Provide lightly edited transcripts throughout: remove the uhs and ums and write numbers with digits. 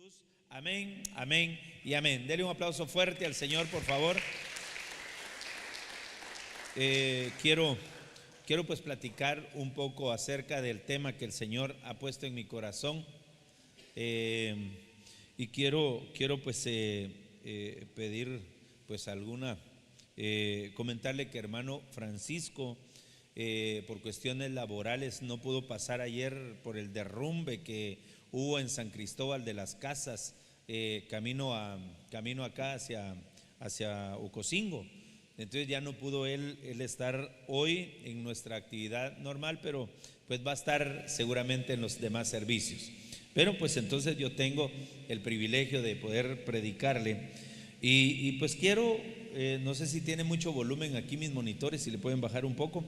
Jesús. Amén, amén y amén. Dele un aplauso fuerte al Señor, por favor. Quiero pues platicar un poco acerca del tema que el Señor ha puesto en mi corazón. Y quiero pues pedir pues comentarle que hermano Francisco por cuestiones laborales no pudo pasar ayer por el derrumbe que hubo en San Cristóbal de las Casas, camino acá hacia Ocosingo. Entonces ya no pudo él estar hoy en nuestra actividad normal, pero pues va a estar seguramente en los demás servicios. Pero pues entonces yo tengo el privilegio de poder predicarle y pues quiero, no sé si tiene mucho volumen aquí mis monitores, si le pueden bajar un poco.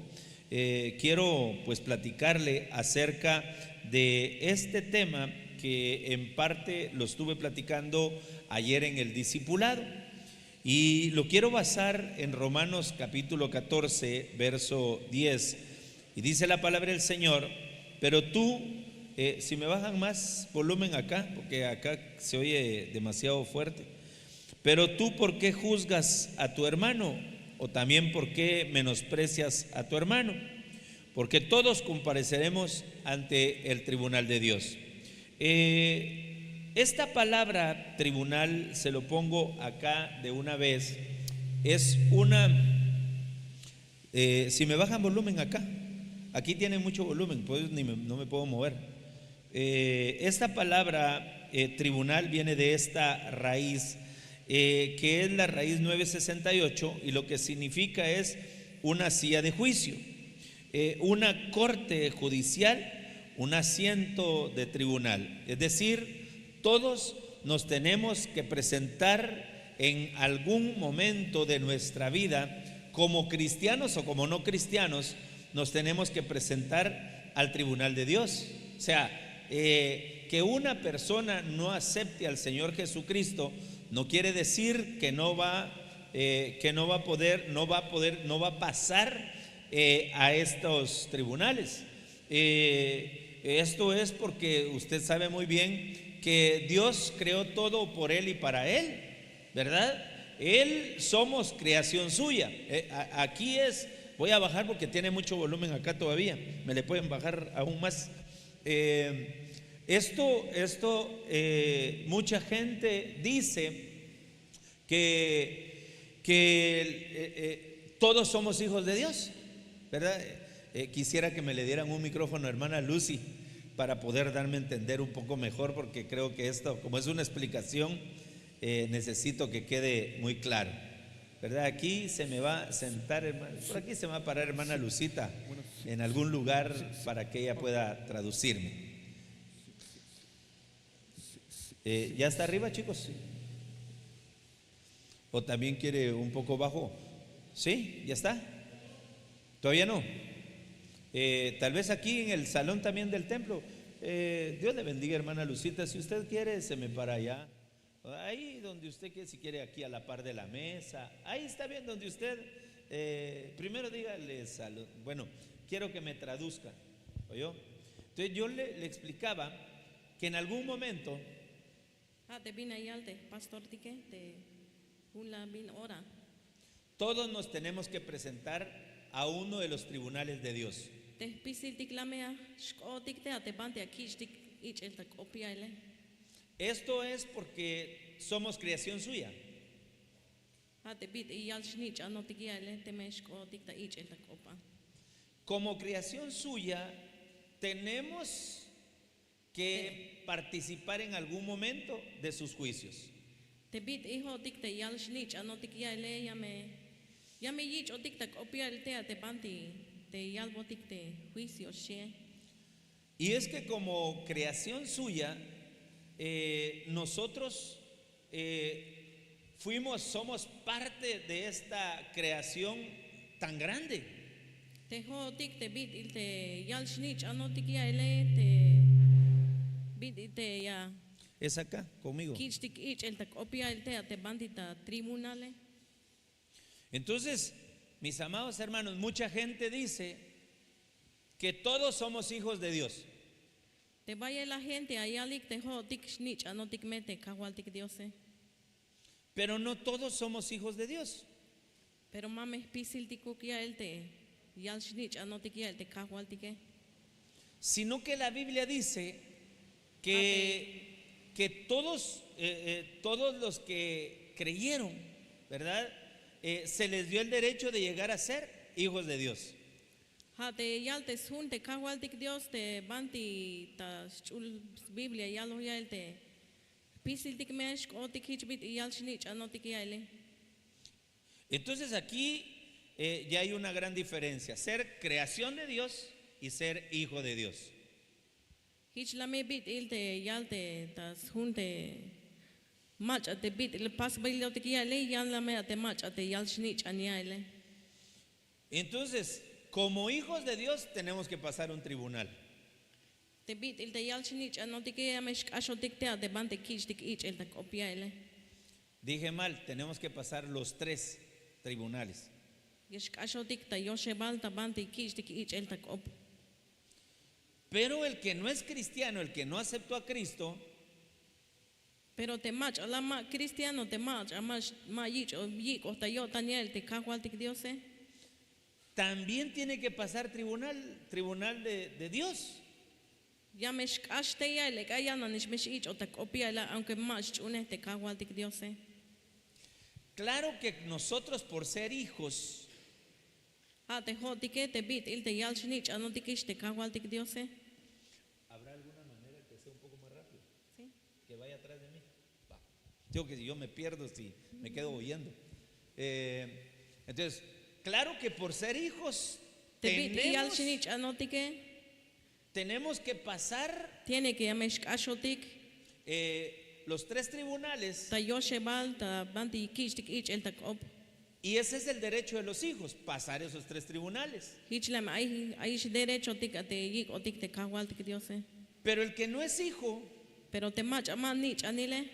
Quiero pues platicarle acerca de este tema que en parte lo estuve platicando ayer en el discipulado y lo quiero basar en Romanos capítulo 14 verso 10, y dice la palabra del Señor: pero tú, si me bajan más volumen acá, porque acá se oye demasiado fuerte, pero tú, ¿por qué juzgas a tu hermano? O también, ¿por qué menosprecias a tu hermano? Porque todos compareceremos ante el tribunal de Dios. Esta palabra tribunal, se lo pongo acá de una vez, es si me bajan volumen acá, aquí tiene mucho volumen, pues no me puedo mover. Esta palabra tribunal viene de esta raíz, que es la raíz 968, y lo que significa es una silla de juicio, una corte judicial, un asiento de tribunal. Es decir, todos nos tenemos que presentar en algún momento de nuestra vida, como cristianos o como no cristianos, nos tenemos que presentar al tribunal de Dios. O sea, que una persona no acepte al Señor Jesucristo no quiere decir que no va a pasar a estos tribunales. Esto es porque usted sabe muy bien que Dios creó todo por Él y para Él, ¿verdad? Él somos creación suya. Aquí voy a bajar porque tiene mucho volumen acá todavía, me le pueden bajar aún más. Mucha gente dice que todos somos hijos de Dios, ¿verdad? Quisiera que me le dieran un micrófono, hermana Lucy, para poder darme a entender un poco mejor, porque creo que esto, como es una explicación, necesito que quede muy claro, ¿verdad? Aquí se me va a sentar, por aquí se me va a parar hermana Lucita en algún lugar para que ella pueda traducirme. ¿Ya está arriba, chicos? ¿O también quiere un poco bajo? ¿Sí? ¿Ya está? ¿Todavía no? Tal vez aquí en el salón también del templo. Dios le bendiga, hermana Lucita. Si usted quiere, se me para allá. Ahí donde usted quiere, si quiere aquí a la par de la mesa. Ahí está bien donde usted. Primero dígale salud. Bueno, quiero que me traduzca, ¿oyó? Entonces yo le explicaba que en algún momento todos nos tenemos que presentar a uno de los tribunales de Dios. Esto es porque somos creación suya. Como creación suya, tenemos que participar en algún momento de sus juicios. Y es que como creación suya, nosotros somos parte de esta creación tan grande. Es acá conmigo. Entonces, mis amados hermanos, mucha gente dice que todos somos hijos de Dios. Te vaya la gente allá lik te ho tik snitch ano tik mete kawal tik Diose. Pero no todos somos hijos de Dios. Pero mames pisil tikuk ya el te yal snitch ano tik ya el te kawal tike. Sino que la Biblia dice que todos los que creyeron, ¿verdad? Se les dio el derecho de llegar a ser hijos de Dios. Ha te yal te sun te kawal tik Dios te banti ta chul Biblia yalo ya el te pisil tik mesh o tik hichbit yal snitch ano tik ya el. Entonces aquí ya hay una gran diferencia: ser creación de Dios y ser hijo de Dios. Hich la me bit il te yal te ta sun te match at te bit il pas bailo tik ya el yal la me at te match at te yal snitch an ya el. Entonces, como hijos de Dios tenemos que pasar un tribunal. Te bit il te yal snitch ano tik ya mesh asho tik te at te bante kich tik ich el tak opia el. Dije mal, tenemos que pasar los 3 tribunales. Yesh asho tik ta yoshe bal ta bante kich tik ich el tak op. Pero el que no es cristiano, el que no aceptó a Cristo, Pero te match ala ma cristiano te match amash ma yich o yik o ta yo taniel te kawal tik Diose. también tiene que pasar tribunal de Dios. Ya mesh ashte ya le kaya na nish mesh ich o tak opia la aunque match une te kawal tik Diose. Claro que nosotros, por ser hijos, Ha te ho tike te bit il te yal snitch ano tikish te kawal tik Diose. ¿habrá alguna manera que sea un poco más rápido? Sí. Que vaya atrás de mí. Va. Digo que si yo me pierdo, si me quedo oyendo. Entonces, claro que por ser hijos Te bit yal snitch ano tike tenemos que pasar tiene que yamesh asho tik los 3 tribunales, ta yoshe bal ta banti kish tik ich el tak op. y ese es el derecho de los hijos, pasar esos 3 tribunales. Hichlam ay derecho tik ate yik o tik te kawal tik Diose. Pero el que no es hijo, Pero te match aman nich anile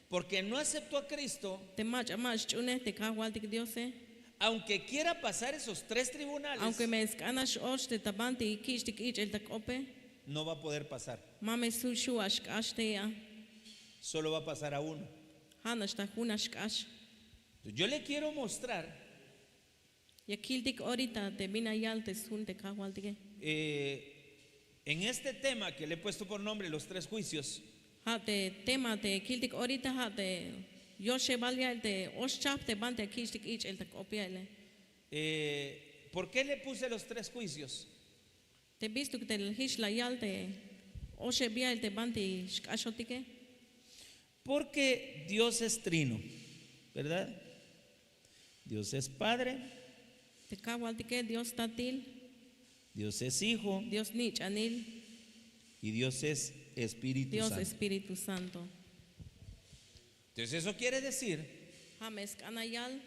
porque no aceptó a Cristo, te match amash chune te kawal tik Diose. aunque quiera pasar esos 3 tribunales, Aunque me escanas osh te tabanti kish tik ich el tak ope. no va a poder pasar, Mame su shu ashte ya. solo va a pasar a uno. Hanash ta hunash ash. Entonces, yo le quiero mostrar Ya kiltik ahorita te vina yal te sun te kawal tik. en este tema que le he puesto por nombre los 3 juicios. Ha te tema te kiltik ahorita ha te yoshe bal ya te osh chap te bante kish tik ich el tak opia ele. ¿Por qué le puse los 3 juicios? Te visto que te hish la yal te oshe bia el te banti shkashotike. Porque Dios es trino, ¿verdad? Dios es Padre, Te kawal tike Dios tatil, Dios es Hijo Dios nich anil, y Dios es Espíritu Dios Santo. Espíritu Santo. Entonces eso quiere decir Hames kanayal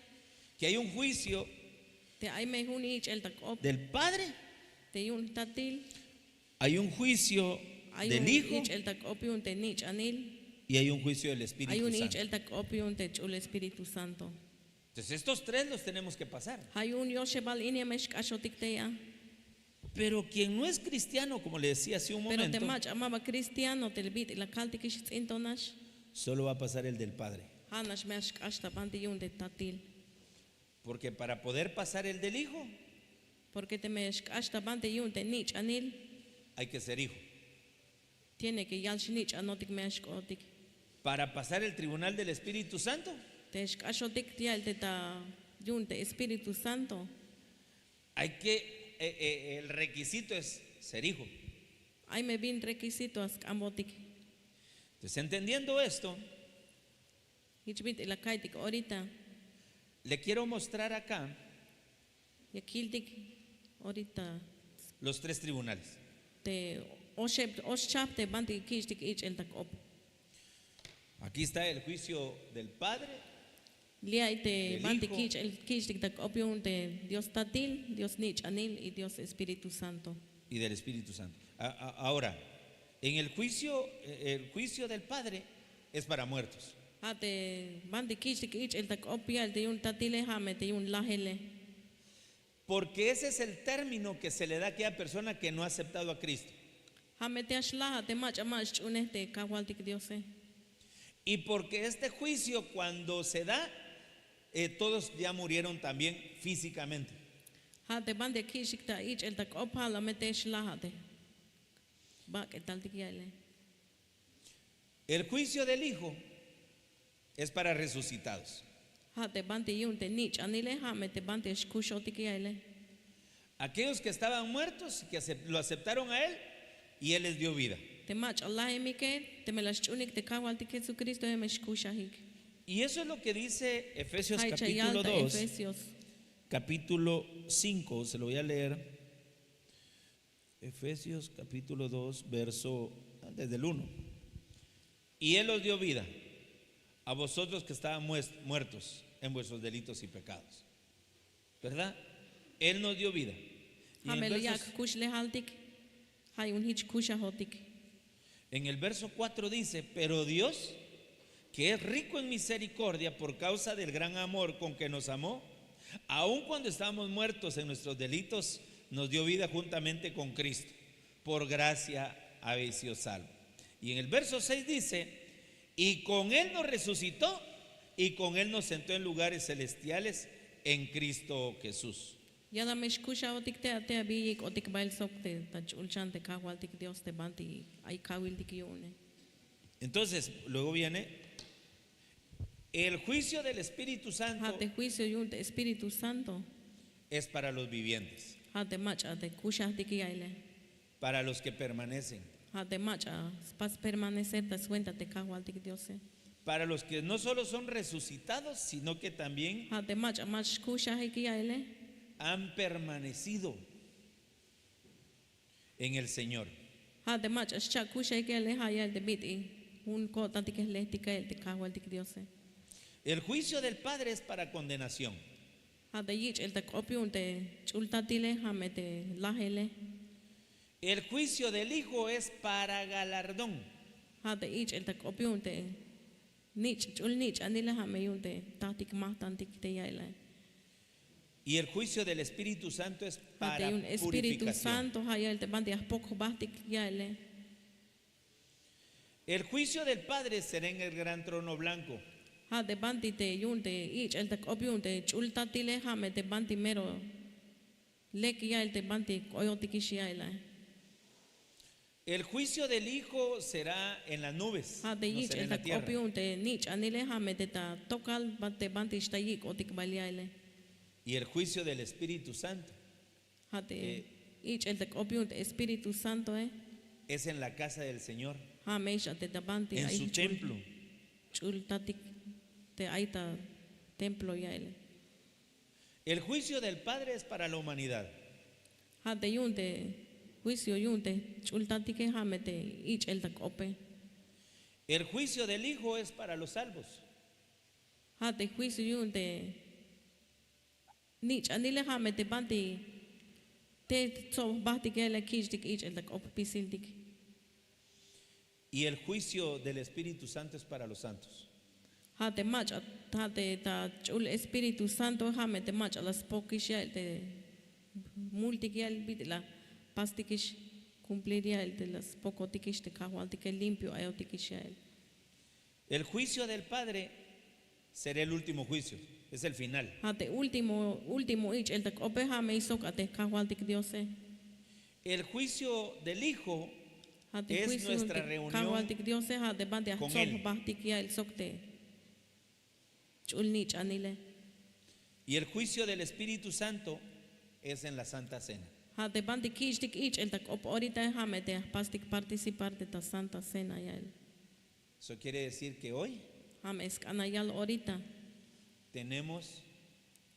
que hay un juicio te ay me hun ich el tak op del Padre, te yun tatil, hay un juicio hay del un Hijo ich el tak op yun te nich anil, y hay un juicio del hay Espíritu un ich Santo. el tak op yun te chul Espíritu Santo. Entonces estos 3 los tenemos que pasar. Hay un yoshe bal inia mesh kashotik te ya. Pero quien no es cristiano, como le decía hace un Pero te momento, mach amaba cristiano te bit la kaltikish intonash. solo va a pasar el del Padre. Hanash mesh kashta banti yun te tatil. Porque para poder pasar el del Hijo, Porque te mesh kashta banti yun te nich anil. hay que ser hijo. Tiene que yal shnich anotik mesh kotik. Para pasar el tribunal del Espíritu Santo, Te shkashotik tial te ta yun te Espíritu Santo. hay que, el requisito es ser hijo. Ay me bin requisito as ambotik. Entonces, entendiendo esto, Hichbit la kaitik ahorita. le quiero mostrar acá Ya kiltik ahorita. los 3 tribunales. Te oshchap te banti kishtik ich el tak op. Aquí está el juicio del Padre, Liay te Del banti Hijo. kishtik tak op yun te Dios tatil, Dios nich anil y Dios Espíritu Santo. y del Espíritu Santo. Ahora, en el juicio del Padre es para muertos. Ha te banti kishtik ich el tak op ya te yun tatile hame te yun lahele. Porque ese es el término que se le da a aquella persona que no ha aceptado a Cristo. Hame te ashlaha te mach amach unete kawaltik Dios. Y porque este juicio cuando se da, todos ya murieron también físicamente. Ha te bande kishikta ich el tak ophala me te ashlaha te. Bak etaltik yaile. El juicio del Hijo es para resucitados. Ha te bande yunte nich anile hame te bande shkushotik yaile. Aquellos que estaban muertos y que lo aceptaron a Él y Él les dio vida. Te mach Allah emike te melashunik te kawaltik Jesucristo me shkushahik. Y eso es lo que dice Efesios Hay capítulo chayalta 2, Efesios. capítulo 5, se lo voy a leer. Efesios capítulo 2, verso desde el 1. Y Él os dio vida a vosotros que estaban muertos en vuestros delitos y pecados. ¿Verdad? Él nos dio vida. Y en el Hamel yak verso, kushle haltik. Hay un hich kushahotik. en el verso 4 dice, pero Dios, que es rico en misericordia por causa del gran amor con que nos amó, aun cuando estábamos muertos en nuestros delitos, nos dio vida juntamente con Cristo. Por gracia habéis sido salvos. Y en el verso 6 dice, y con Él nos resucitó y con Él nos sentó en lugares celestiales en Cristo Jesús. Yada mesh kushahotik te ate abiyik otik bail sokte. Tach ulchante kawaltik Dios te banti. Ay kawiltik yune. Entonces, luego viene el juicio del Espíritu Santo Hate juicio yunte Espíritu Santo. es para los vivientes, Hate macha te kushahtik yaile. para los que permanecen, Hate macha spas permanecer te suenta te kawaltik Dios. para los que no solo son resucitados, sino que también Hate macha mach kushahik yaile. han permanecido en el Señor. Hate macha shcha kushahik yaile hayal te biti. Un ko tantik lehtika el te kawaltik Dios. El juicio del Padre es para condenación. Hate yich el te kopiunte chultatile hamete lahele. El juicio del Hijo es para galardón. Hate ich el tak opiunte nich chul nich anile hame yunte tatik mahtantik te yaile. Y el juicio del Espíritu Santo es Hate para un Espíritu purificación. Santo hayal te bandi poco bastik yaile. El juicio del Padre será en el gran trono blanco. Hate bandi te yunte ich el tak opiunte chul tatile hame te bandi mero lek yail te bandi koyotikish yaile. El juicio del Hijo será en las nubes, Hate no ich será el en la tak tierra. opiunte nich anile hame te ta tokal bante bandi shtayik otik balyaile. Y el juicio del Espíritu Santo Hate ich el tak opiunte Espíritu Santo es en la casa del Señor, Hamesh te tabanti en su templo. chultatik te aita templo yaile. El juicio del Padre es para la humanidad. Hate yunte juicio yunte chultatike hamete ich el tak ope. El juicio del Hijo es para los salvos. Hate juicio yunte nich anile hamete banti te so bahti kele kijdik ich el tak op pisildik. Y el juicio del Espíritu Santo es para los santos. Hate mach hate ta chul Espíritu Santo hamete mach las pokish yail te multik yail bitla pastikish cumplir yail te las pocotikish te kahualtik limpio ayotikish yail. El juicio del Padre será el último juicio, es el final. Hate último ich el tak ope hame isok ate kahualtik Diose. El juicio del Hijo Hate es juicio nuestra te reunión kahualtik Diose hate bande con soh Él. bahtik yail sokte chul nich anile. Y el juicio del Espíritu Santo es en la Santa Cena. Hate bande kijdik ich el tak op orita hame te pastik participar de ta Santa Cena yail. Eso quiere decir que hoy Hame escanayal orita tenemos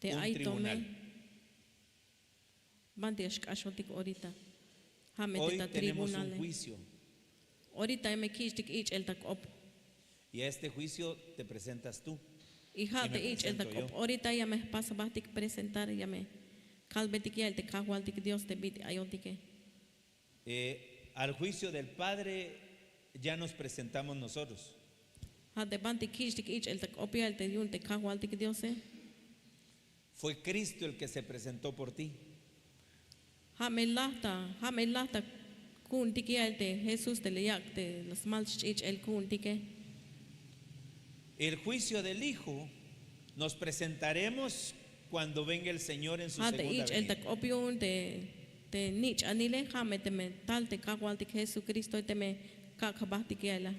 te un ay tribunal. tome bande escashotik orita. Hame Hoy te ta tenemos un tribunale. juicio Orita me kijdik ich el tak op. y a este juicio te presentas tú. Y hate me ich el tak presento op. Orita ya me pasa bastik presentar ya me kalbetik ya el te kahualtik Dios te bit ayotike. Al juicio del Padre ya nos presentamos nosotros. Hate bande kijdik ich el tak op ya el te yun te kahualtik Dios. Fue Cristo el que se presentó por ti. Hame lahta kuntiki el te Jesús te leyak te las malchich el kuntike. El juicio del Hijo nos presentaremos cuando venga el Señor en su Ha te segunda ich el venida. tak opion te nich anile jame te me tal te kakwaltik Jesucristo te me kakabahtikiela.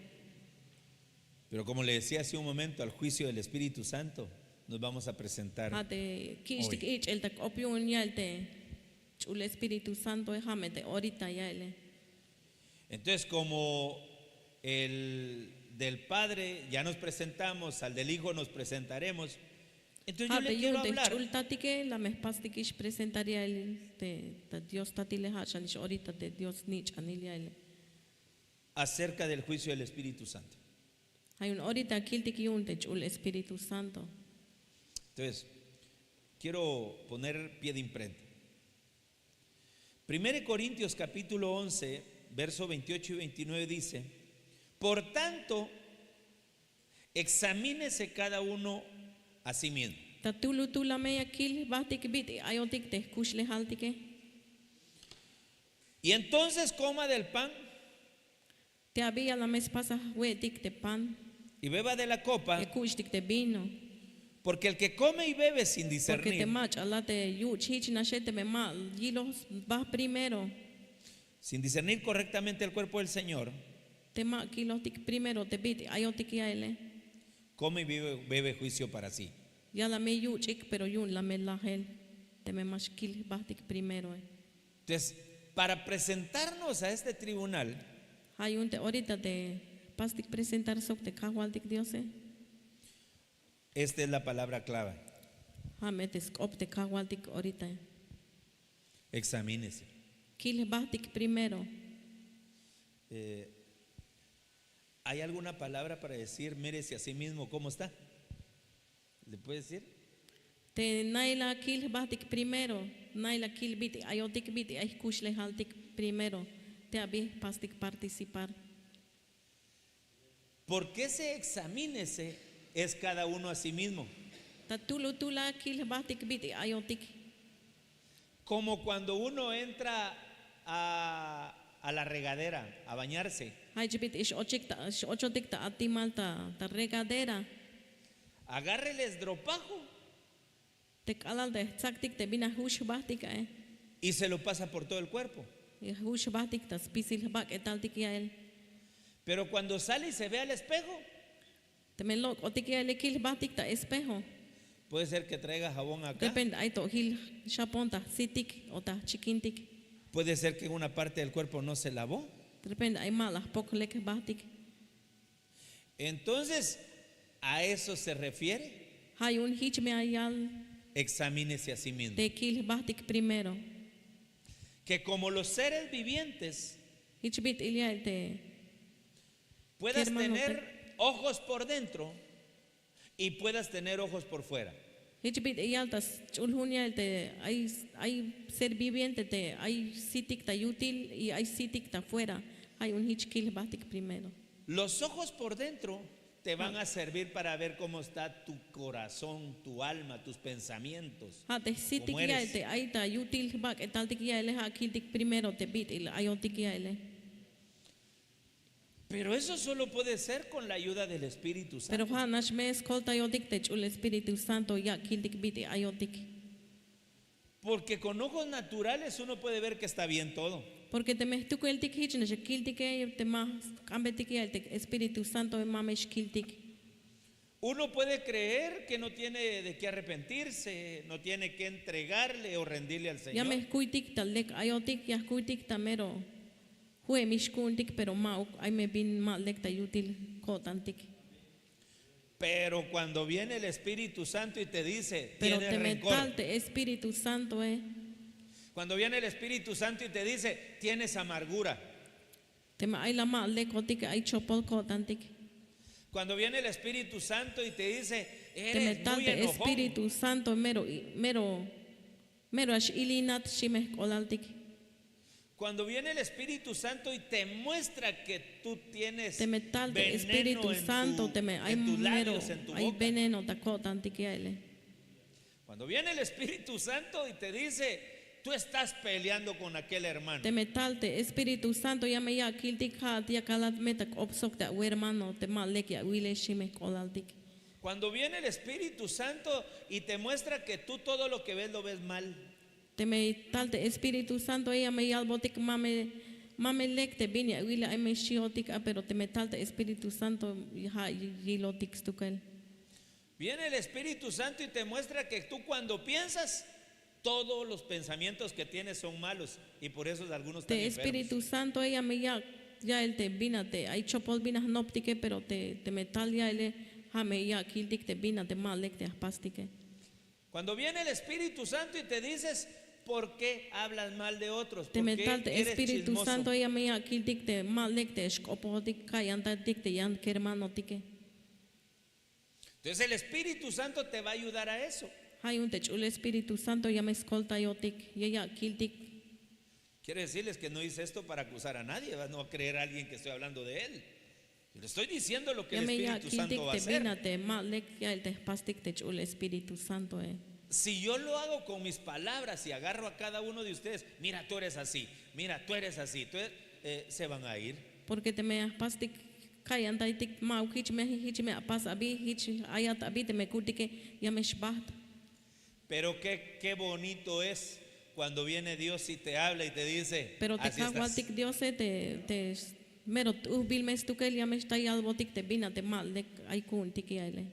Pero como le decía hace un momento, al juicio del Espíritu Santo nos vamos a presentar. Ha te kishtik ich el tak opion yal te chul Espíritu Santo jame te ahorita yale. Entonces, como el del Padre ya nos presentamos, al del Hijo nos presentaremos. Entonces yo Ha le te quiero yun te hablar chul tatike la me pastikish presentaría el te Dios tatile hachanish ahorita te Dios nich anile. acerca del juicio del Espíritu Santo. Hay un ahorita kiltik yun te chul Espíritu Santo. Entonces, quiero poner pie de imprenta. 1 Corintios capítulo 11, verso 28 y 29 dice: por tanto, examínese cada uno a sí mismo. Ta tulu tula meya kil bahtik biti ayotik te kushle haltike. Y entonces coma del pan Te había la mes pasa huetik te pan, y beba de la copa, te kushtik te vino. porque el que come y bebe sin Porque te discernir, mach ala te yuch hich na shete me mal yilos vas primero. sin discernir correctamente el cuerpo del Señor, Te ma kilotik primero te biti ayotik ya ele. come y bebe juicio para sí. Ya la me yuchik pero yun la me la hel. Te me mach kil bahtik primero. Entonces, para presentarnos a este tribunal, Hay un te ahorita te pastik presentar sok te kawaltik Dios. esta es la palabra clave: Hametes op te kawaltik ahorita. examínese. Kil bahtik primero. ¿Hay alguna palabra para decir mírese a sí mismo cómo está? ¿Le puede decir? Te naila kil bahtik primero. Naila kil biti ayotik biti ay kushle haltik primero. Te abi pastik participar. ¿Por qué se examínese es cada uno a sí mismo? Ta tulu tula kil bahtik biti ayotik. Como cuando uno entra a la regadera a bañarse, Hay bit ish ochotik ta atimal ta regadera. agarre el estropajo Te kalal de tsaktik te bina hush bahtik y se lo pasa por todo el cuerpo. Hush bahtik ta spisil bak etaltik ya el. Pero cuando sale y se ve al espejo, Te me lok otik ya el kil bahtik ta espejo. puede ser que traiga jabón acá, Depende ay to hil shapon ta sitik o ta chikintik. puede ser que una parte del cuerpo no se lavó. Depende ay malah poklek bahtik. Entonces, a eso se refiere: Hay un hich me ayal examínese a sí mismo. te kil bahtik primero. Que como los seres vivientes Hich bit ilia te puedas hermano, tener ojos por dentro y puedas tener ojos por fuera. hich bit iyal tas chulhunya te hay ser viviente te hay sitik ta útil y hay sitik ta fuera. Hay un hich kil bahtik primero. Los ojos por dentro te van a servir para ver cómo está tu corazón, tu alma, tus pensamientos. Ha te sitik ¿Cómo ya eres? te ay ta útil bak etaltik ya ele ha kiltik primero te bit il ayotik ya ele. Pero eso solo puede ser con la ayuda del Espíritu Pero Santo. ha nash me escolta ayotik te chul Espíritu Santo ya kiltik bit ayotik. Porque con ojos naturales uno puede ver que está bien todo. Porque te me tu kiltik hich na kiltik te ma ambetik ya te Espíritu Santo ma mesh kiltik. Uno puede creer que no tiene de qué arrepentirse, no tiene que entregarle o rendirle al Ya Señor. me kuitik ta lek ayotik ya kuitik ta mero. Hue mish kuntik pero ma ay me bin ma lek ta util kotantik. Pero cuando viene el Espíritu Santo y te dice, Pero tienes te rencor. metal te Espíritu Santo Cuando viene el Espíritu Santo y te dice, tienes amargura. te ma ay la ma lek otik ay chopol kotantik. Cuando viene el Espíritu Santo y te dice, Te eres metal muy te enojón. Espíritu Santo mero ash ilinat shimeh kolaltik. Cuando viene el Espíritu Santo y te muestra que tú tienes Te metal te veneno Espíritu en, Santo te me ay en tus mero labios, en tu ay boca. veneno ta kotantik ya ele. Cuando viene el Espíritu Santo y te dice, tú estás peleando con aquel hermano. Te metalte Espíritu Santo ya me ya kiltik hat ya kalat metak opsok ta hermano te malek ya wile shime kolaltik. Cuando viene el Espíritu Santo y te muestra que tú todo lo que ves lo ves mal. Te metalte Espíritu Santo ya me ya botik mame lek te binya wile ay me shiotik pero te metalte Espíritu Santo ya yilotik stukel. Viene el Espíritu Santo y te muestra que tú cuando piensas, todos los pensamientos que tienes son malos y por eso algunos están Te enfermos. Espíritu Santo ella me ya el te bina te ay chopol bina noptike pero te metal ya ele hame ya kiltik te bina te malek te pastike. Cuando viene el Espíritu Santo y te dices, ¿por qué hablas mal de otros? Te ¿Por qué metalte eres Espíritu chismoso? Santo ella me ya kiltik te malek te shkopotik kayanta dik te yan kermano tike. Entonces el Espíritu Santo te va a ayudar a eso. Hay un techo el Espíritu Santo ya me escolta yotik ya kiltik. Quiero decirles que no hice esto para acusar a nadie, no va a creer a alguien que estoy hablando de él. Le estoy diciendo lo que Ya el me ya Espíritu Santo kiltik va a te hacer. bina te malek ya el te pastik techo el Espíritu Santo Si yo lo hago con mis palabras y agarro a cada uno de ustedes, mira, tú eres así, mira, tú eres así, se van a ir. Porque te me pastik kayanta tik mau hich me pas abi hich ayat abi te me kutike ya me shbaht. Pero qué bonito es cuando viene Dios y te habla y te dice, Pero te así estás. kawaltik Dios te mero bil mes tu kel ya me está ya botik te bina te mal de ay kun tiki aile.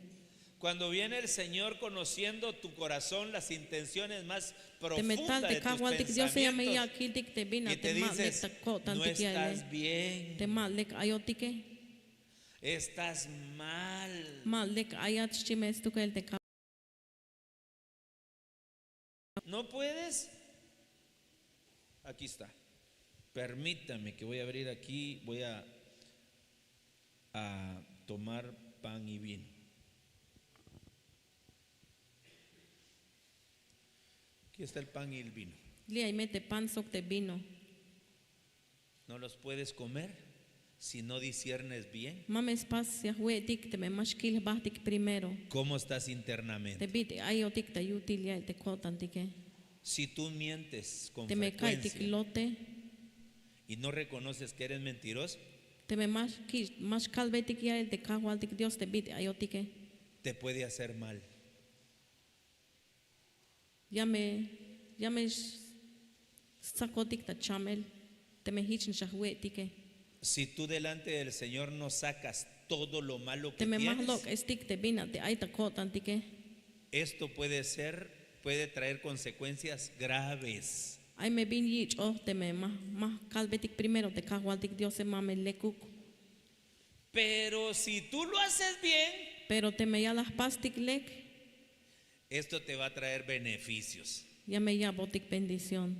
Cuando viene el Señor conociendo tu corazón, las intenciones más Te metal profundas te de tus kawaltik Dios ya me ya pensamientos kiltik te bina y te te mal de dices, ta ko tan no tiki aile. estás bien, Te mal de ayotike estás mal. mal de ayat chimes tu kel te ¿No puedes? Aquí está. Permítame que voy a abrir aquí, voy a tomar pan y vino. Aquí está el pan y el vino. li ay mete pan sok te vino. No los puedes comer si no disiernes bien Mames pas ya huetik te me mashkil bahtik primero. cómo estás Te internamente. bit ayotik te yutil ya te ko tan tike. Si tú mientes con Te me kaitik frecuencia lote y no reconoces que eres mentiroso, te me más calvetik ya el te kawaltik Dios te bit ayotike. te puede hacer mal. Ya me sakotik ta chamel te me hichin shahwetike. Si tú delante del Señor no sacas todo lo malo que Te me tienes, mahlok estik te bina te ay ta ko tan tike. esto puede traer consecuencias graves. Ay me bin yich oh te me más calvetik primero te kawaltik Dios se mame lekuk. Pero si tú lo haces bien, Pero te me ya las pastik lek esto te va a traer beneficios. ya me ya botik bendición.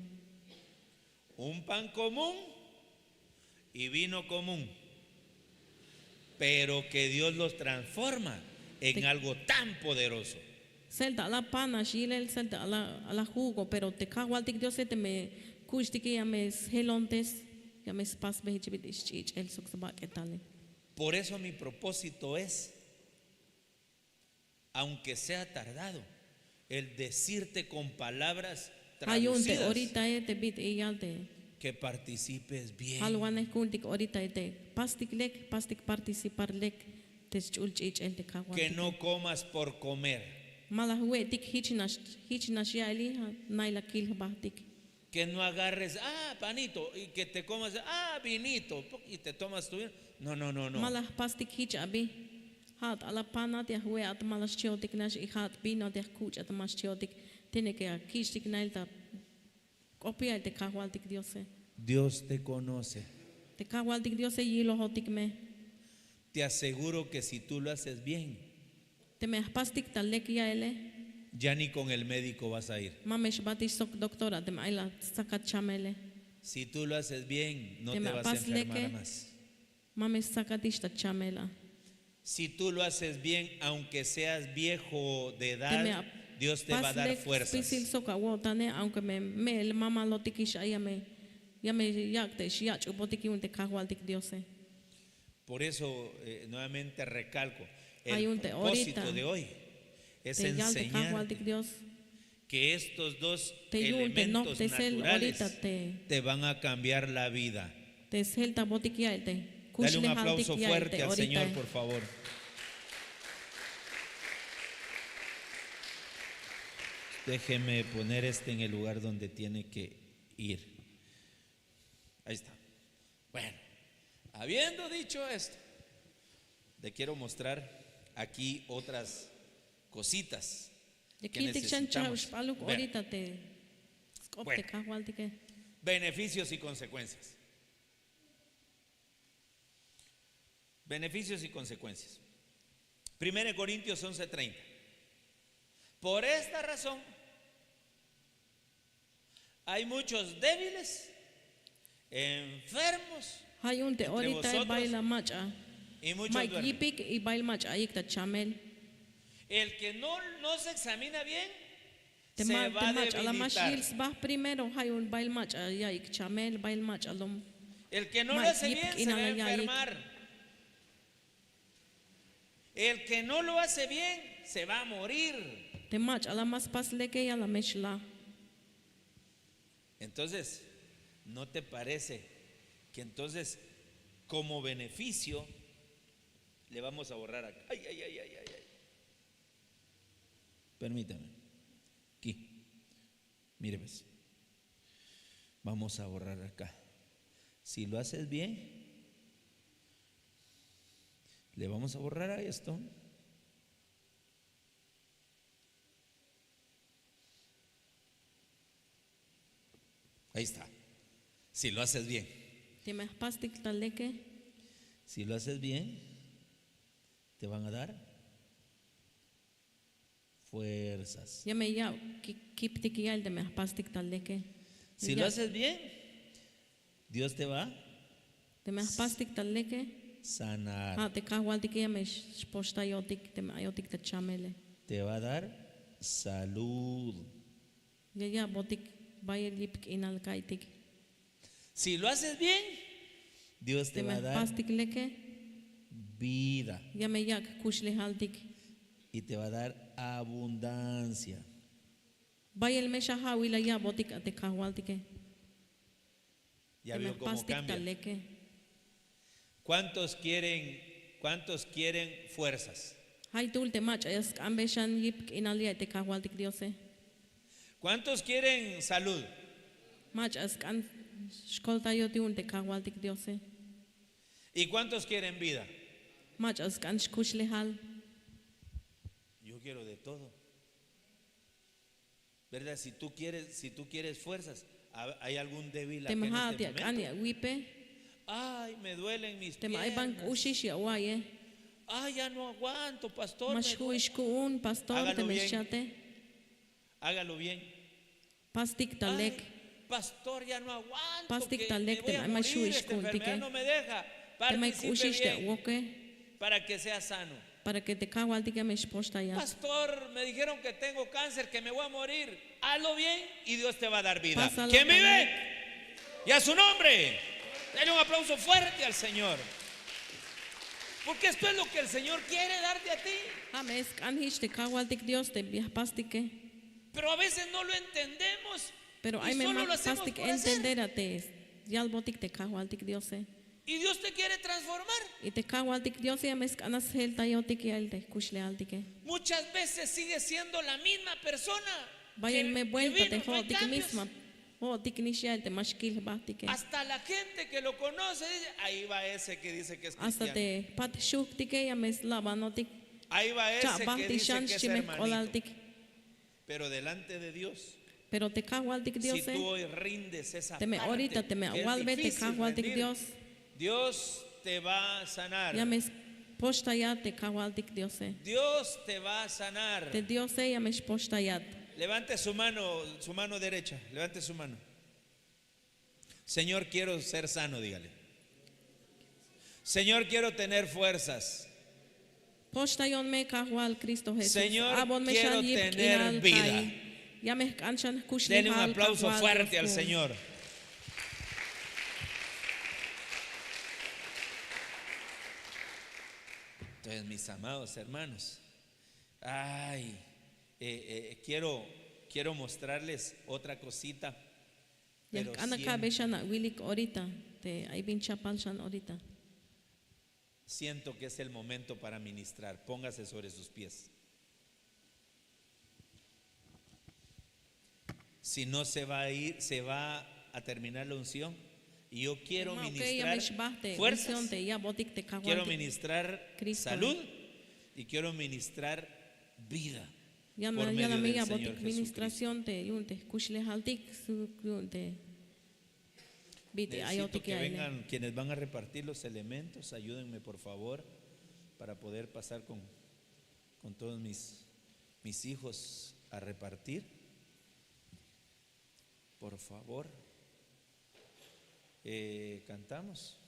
Un pan común y vino común, pero que Dios los transforma en algo tan poderoso. Selta la pana shilel selta a la jugo pero te kawaltik Dios te me kushtik ya me helontes ya me spas behich ischich el suksaba ketale. Por eso mi propósito es, aunque sea tardado, el decirte con palabras Ayunte traducidas ahorita te bit yalte. que participes bien. Halwanes kuntik ahorita te pastik lek pastik participar lek te chulchich el te Que kawaltik. no comas por comer, Malah huetik hichnash ya eli naila kil bahtik. que no agarres, panito, y que te comas, vinito, y te tomas tu vino. No. Malah pastik hich abi. Hat ala pana te hue at malas chiotik nash I hat bino te kuch at mas chiotik tiene que kishtik nailta copia te kawaltik Diose. Dios te conoce. Te kawaltik Diose yilo hotik me. Te aseguro que si tú lo haces bien, Te me pastik ta lek ya ele. ya ni con el médico vas a ir. Mamesh batis sok doctora te maila sakat chamele. Si tú lo haces bien, no Te te me vas a pas enfermar leke. más. Mamesh sakatish ta chamela. Si tú lo haces bien, aunque seas viejo de Te me edad, Dios te va a dar Pisil fuerzas. soka wotane aunque me el mama lo tikish ya me yakte shiach ubotiki un te kawaltik Diose. Por eso, nuevamente recalco, Hay el un propósito ahorita de hoy es Te yal te enseñarte kawaltik Dios. que estos dos te yun te nok elementos te sel naturales ahorita te van a cambiar la vida. te sel ta botik ya te Dale kushle un haltik aplauso ya fuerte te al ahorita Señor, por favor. Déjeme poner en el lugar donde tiene que ir. Ahí está. Bueno, habiendo dicho esto, le quiero mostrar aquí otras cositas de que kitik chan chau necesitamos spaluk ver. ahorita te skop te Bueno. kahwaltik Beneficios y consecuencias. Beneficios y consecuencias. 1 Corintios 11:30. Por esta razón, hay muchos débiles, enfermos hayun te entre ahorita vosotros, baila macha y muchos Mike duermen. yipik y bail macha ayik ta chamel El que no se examina bien te se ma va te a macha la debilitar. mashils bah primero hayun bail macha ayik chamel bail macha lom El que no lo Mike hace yip bien se inala va a yaik. enfermar. El que no lo hace bien se va a morir. te macha la mas pas leke ya la meshla Entonces, ¿no te parece que entonces como beneficio le vamos a borrar acá? Ay, ay, ay, ay, ay, ay. Permítame. Aquí. Mire pues. Vamos a borrar acá. Si lo haces bien, le vamos a borrar a esto. Ahí está. Si lo haces bien. te me pastik ta leke Si lo haces bien, te van a dar fuerzas. ya me ya kiptik ya te me pastik ta leke Si lo haces bien, Dios te va a te me pastik ta leke sanar. te kahwaltik ya me sposta yotik te me ayotik ta chamele Te va a dar salud. ya botik bail yipik inal kaitik Si lo haces bien, Dios te te va me a dar pastik leke vida ya me yak kushle haltik y te va a dar abundancia. bail me shahawila ya botik te kahwaltik Ya te me vio cómo pastik ta cambia. leke ¿Cuántos quieren fuerzas? hay tul te macha es ambeshan yipik inal ya te kahwaltik diose ¿Cuántos quieren salud? macha es kan shkolta yoti un te kahwaltik diose ¿Y cuántos quieren vida? macha es kan kushle hal Yo quiero de todo. ¿Verdad? Si tú quieres fuerzas, ¿hay algún débil acá te en me ha este dia kan ya momento? wipe Ay, me duelen mis te me ay bank piernas. ushish ya waye Ay, ya no aguanto, pastor. me Mashu duele. ishku un pastor Hágalo te me bien. shate Hágalo bien. pastik Ay, talek pastor, ya no aguanto. Pastik que talek me voy te a me morir, shuish esta kun enfermedad tike. no me deja. te me Participe ushish te bien woke para que sea sano. para que te kahwal tike me shposta ya Pastor, me dijeron que tengo cáncer, que me voy a morir. Hazlo bien y Dios te va a dar vida. Pásalo ¿Quién vive? también. Y a su nombre. Dale un aplauso fuerte al Señor. Porque esto es lo que el Señor quiere darte a ti. ames kan hish te kahwal tik dios te bia pastike Pero a veces no lo entendemos. pero y ay me solo lo más hacemos pastik por hacer. entender a te yal botik te kahwal tik diose Y Dios te quiere transformar. y te kahwal tik diose ames kanas helta yotik yal te kushle al tike Muchas veces sigue siendo la misma persona. vayan me vuelta te vino, no hay ho tik cambios. misma ho tik nishal te mashkil batike Hasta la gente que lo conoce dice, ahí va ese que dice que es hasta cristiano. te pat shuk tike ames labanotik Ahí va ese cha que bahti dice shan que es shimek olal hermanito. tik Pero delante de Dios, pero te kahwal tik si diose tú hoy rindes esa te me parte ahorita te me que es walve te difícil kahwal tik rendir, dios Dios te va a sanar. ya mes posta ya te kahwal tik diose Dios te va a sanar. te diose ya mes posta ya Levante su mano derecha. Levante su mano. Señor, quiero ser sano, dígale. Señor, quiero tener fuerzas. posta yon me kahwal Cristo Jesús Señor, abon me quiero shan yip tener inal vida. kai ya me kanchan kushle Denle un hal aplauso kahwal fuerte al Dios ko. Señor. Entonces, mis amados hermanos, ay, quiero quiero mostrarles otra cosita. Ya Pero anak ka na wilik ahorita te ay bin chapalshan ahorita. siento que es el momento para ministrar. Póngase sobre sus pies. Si no se va a ir, se va a terminar la unción. Y yo quiero ministrar fuerzas, quiero ministrar salud y quiero ministrar vida por medio del Señor Jesucristo. Necesito que vengan quienes van a repartir los elementos. Ayúdenme por favor para poder pasar con todos mis hijos a repartir. Por favor. Cantamos.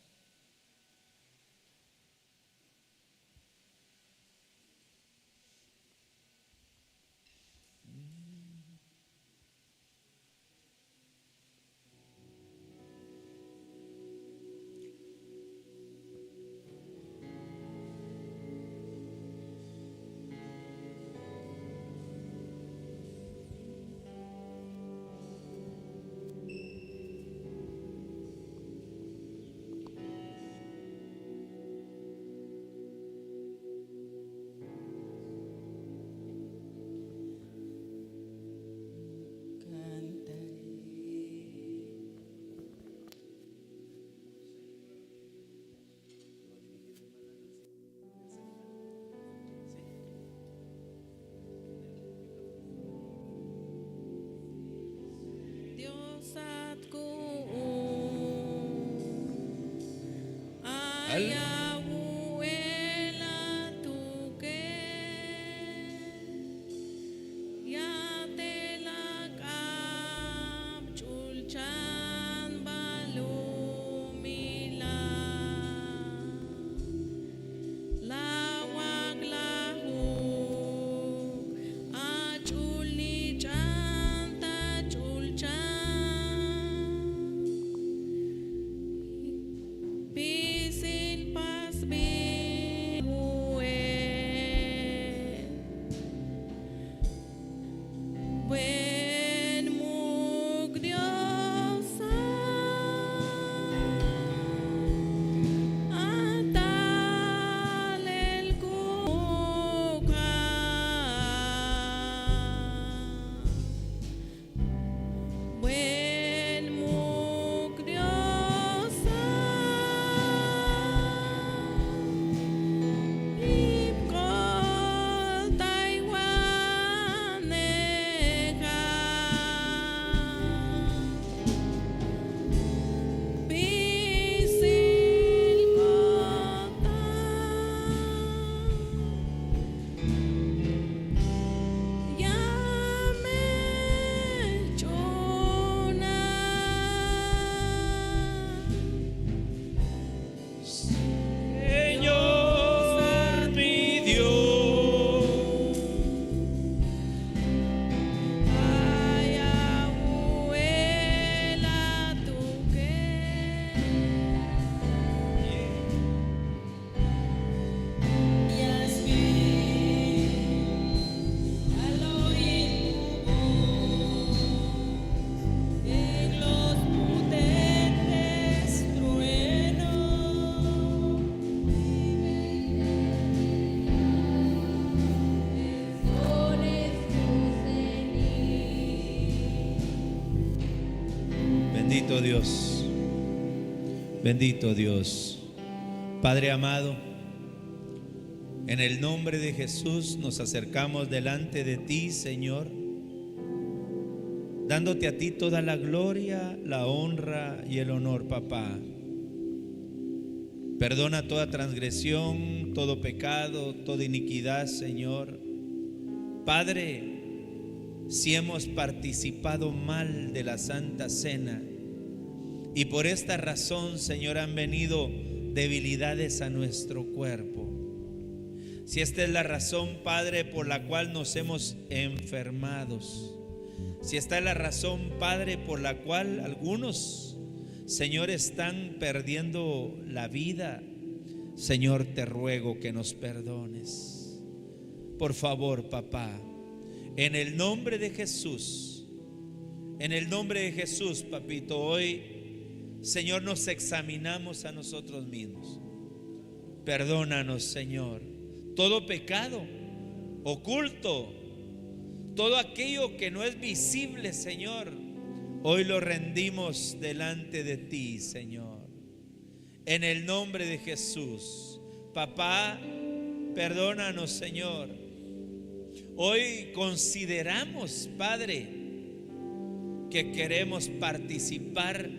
Bendito Dios, bendito Dios. Padre amado, en el nombre de Jesús nos acercamos delante de ti, Señor, dándote a ti toda la gloria, la honra y el honor, papá. Perdona toda transgresión, todo pecado, toda iniquidad, Señor. Padre, si hemos participado mal de la Santa Cena y por esta razón, Señor, han venido debilidades a nuestro cuerpo. Si esta es la razón, Padre, por la cual nos hemos enfermado, si esta es la razón, Padre, por la cual algunos, Señor, están perdiendo la vida, Señor, te ruego que nos perdones. Por favor, papá, En el nombre de Jesús, en el nombre de Jesús, papito, hoy, Señor, nos examinamos a nosotros mismos. Perdónanos, Señor, todo pecado oculto, todo aquello que no es visible, Señor, hoy lo rendimos delante de ti, Señor. En el nombre de Jesús, papá, perdónanos, Señor. Hoy consideramos, Padre, que queremos participar,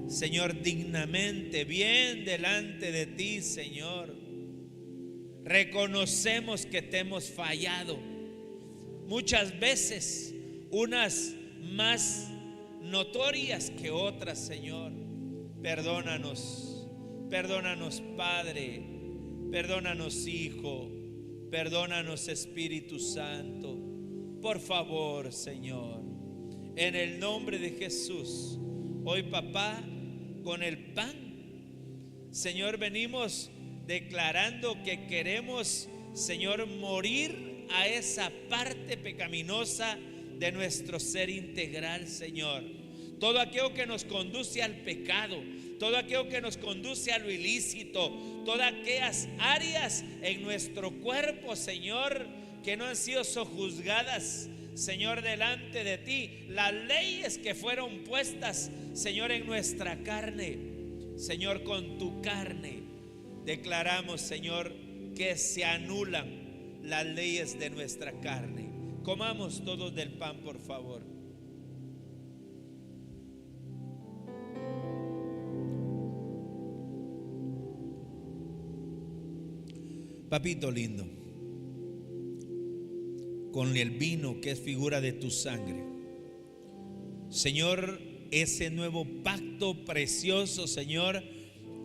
Señor, dignamente, bien delante de ti, Señor. Reconocemos que te hemos fallado muchas veces, unas más notorias que otras, Señor. Perdónanos, perdónanos, Padre, perdónanos, Hijo, perdónanos, Espíritu Santo. Por favor, Señor, en el nombre de Jesús, hoy, papá, con el pan, Señor, venimos declarando que queremos, Señor, morir a esa parte pecaminosa de nuestro ser integral, Señor. Todo aquello que nos conduce al pecado, todo aquello que nos conduce a lo ilícito, todas aquellas áreas en nuestro cuerpo, Señor, que no han sido sojuzgadas, Señor, delante de ti, las leyes que fueron puestas, Señor, en nuestra carne, Señor, con tu carne declaramos, Señor, que se anulan las leyes de nuestra carne. Comamos todos del pan, por favor. Papito lindo, con el vino que es figura de tu sangre, Señor, ese nuevo pacto precioso, Señor,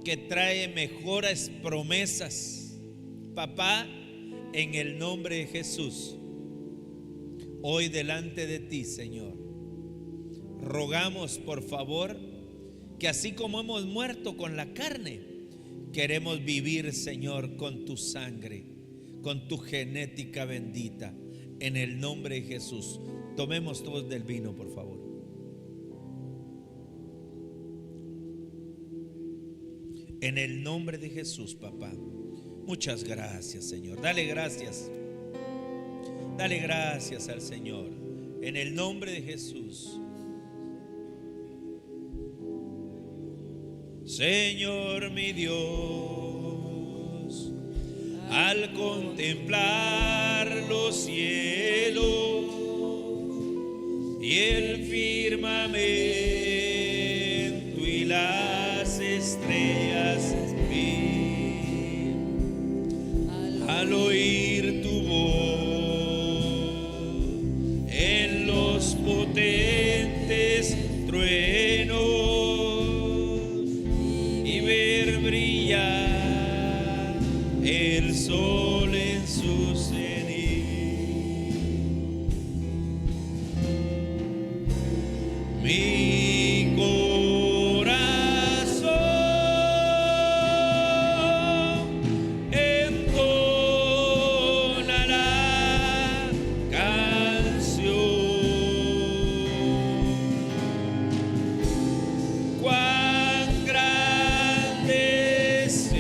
que trae mejores promesas, papá, en el nombre de Jesús, hoy delante de ti, Señor, rogamos, por favor, que así como hemos muerto con la carne, queremos vivir, Señor, con tu sangre, con tu genética bendita, en el nombre de Jesús. Tomemos todos del vino, por favor. En el nombre de Jesús, papá. Muchas gracias, Señor. Dale gracias. Dale gracias al Señor. En el nombre de Jesús. Señor mi Dios, al contemplar los cielos y el firmamento y las estrellas vi, al oír tu voz en los potentes truenos y ver brillar el sol en su cenit, mi corazón entonará canción. Cuán grande es Él,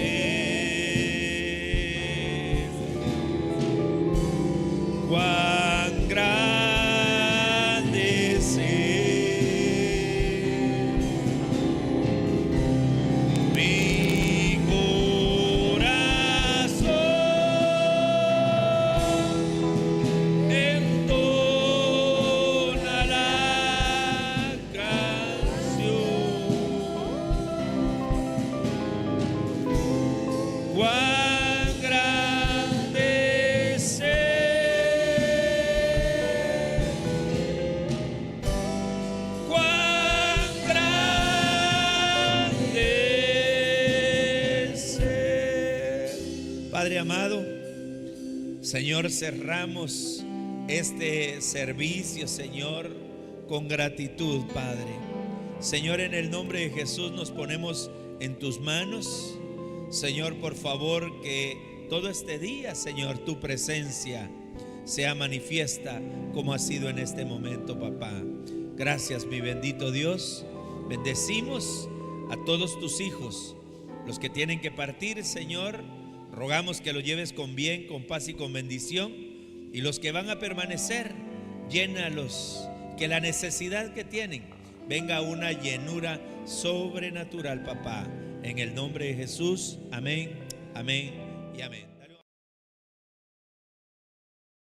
cuán grande es Él, mi corazón entonará canción. Cuán grande es Él, cuán grande es Él. Padre amado, Señor, cerramos este servicio, Señor, con gratitud, Padre. Señor, en el nombre de Jesús nos ponemos en tus manos. Señor, por favor, que todo este día, Señor, tu presencia sea manifiesta como ha sido en este momento, papá. Gracias, mi bendito Dios. Bendecimos a todos tus hijos, los que tienen que partir, Señor. Rogamos que los lleves con bien, con paz y con bendición. Y los que van a permanecer, llénalos, que la necesidad que tienen venga una llenura sobrenatural, papá. En el nombre de Jesús, amén, amén y amén.